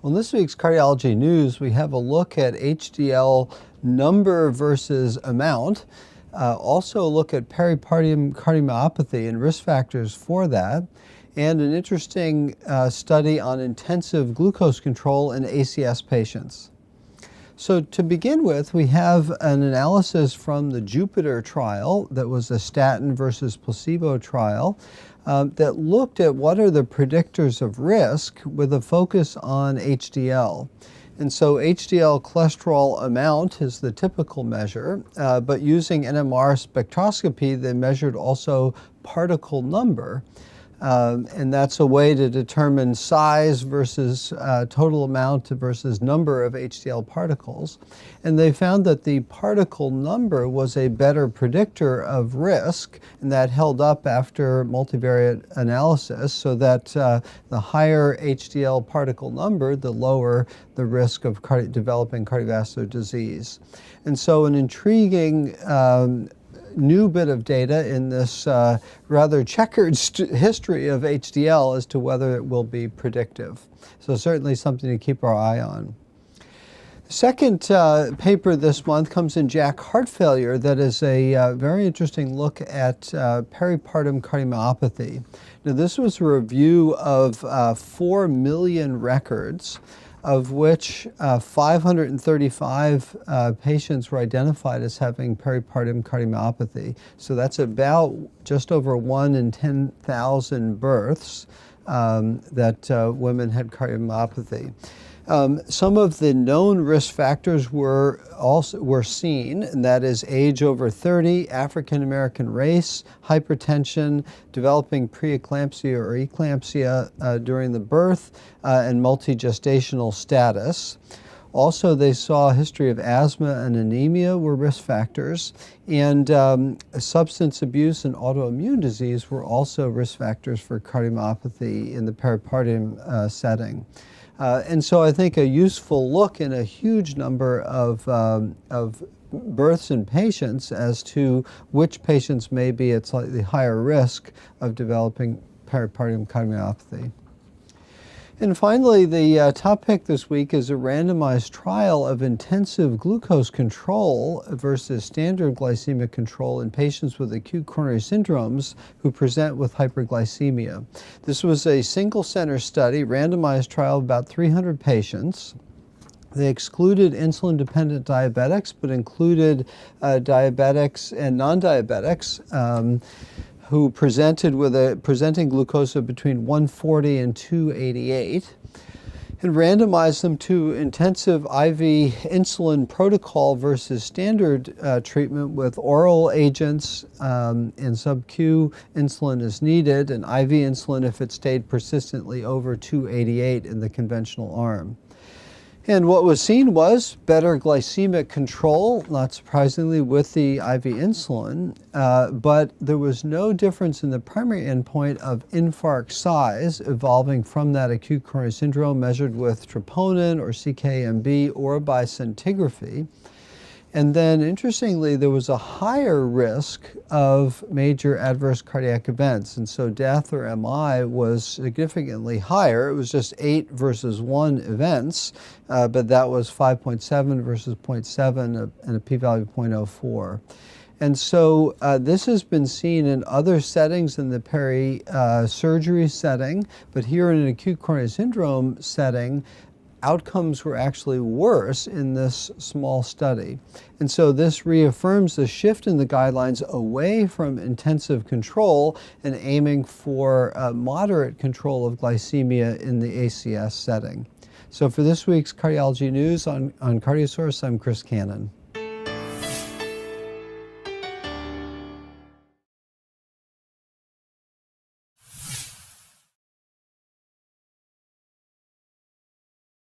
Well, in this week's Cardiology News, we have a look at HDL number versus amount. Also a look at peripartum cardiomyopathy and risk factors for that, and an interesting study on intensive glucose control in ACS patients. So to begin with, we have an analysis from the JUPITER trial that was a statin versus placebo trial that looked at what are the predictors of risk with a focus on HDL. And so HDL cholesterol amount is the typical measure, but using NMR spectroscopy, they measured also particle number. And that's a way to determine size versus total amount versus number of HDL particles. And they found that the particle number was a better predictor of risk, and that held up after multivariate analysis, so that the higher HDL particle number, the lower the risk of developing cardiovascular disease. And so an intriguing new bit of data in this rather checkered history of HDL as to whether it will be predictive. So certainly something to keep our eye on. The second paper this month comes in JACC Heart Failure that is a very interesting look at peripartum cardiomyopathy. Now, this was a review of 4 million records, of which 535 patients were identified as having peripartum cardiomyopathy. So that's about just over 1 in 10,000 births that women had cardiomyopathy. Some of the known risk factors were seen, and that is age over 30, African American race, hypertension, developing preeclampsia or eclampsia during the birth, and multigestational status. Also, they saw a history of asthma and anemia were risk factors, and substance abuse and autoimmune disease were also risk factors for cardiomyopathy in the peripartum setting. And so I think a useful look in a huge number of births in patients as to which patients may be at slightly higher risk of developing peripartum cardiomyopathy. And finally, the top pick this week is a randomized trial of intensive glucose control versus standard glycemic control in patients with acute coronary syndromes who present with hyperglycemia. This was a single-center study, randomized trial of about 300 patients. They excluded insulin-dependent diabetics, but included diabetics and non-diabetics who presented with a presenting glucose of between 140 and 288, and randomized them to intensive IV insulin protocol versus standard treatment with oral agents, and sub-Q insulin is needed, and IV insulin if it stayed persistently over 288 in the conventional arm. And what was seen was better glycemic control, not surprisingly, with the IV insulin, but there was no difference in the primary endpoint of infarct size evolving from that acute coronary syndrome measured with troponin or CK-MB or by scintigraphy. And then, interestingly, there was a higher risk of major adverse cardiac events. And so death or MI was significantly higher. It was just 8 versus 1 events, but that was 5.7 versus 0.7 and a p-value of 0.04. And so this has been seen in other settings in the peri-surgery setting, but here in an acute coronary syndrome setting, outcomes were actually worse in this small study. And so this reaffirms the shift in the guidelines away from intensive control and aiming for moderate control of glycemia in the ACS setting. So for this week's Cardiology News on CardioSource, I'm Chris Cannon.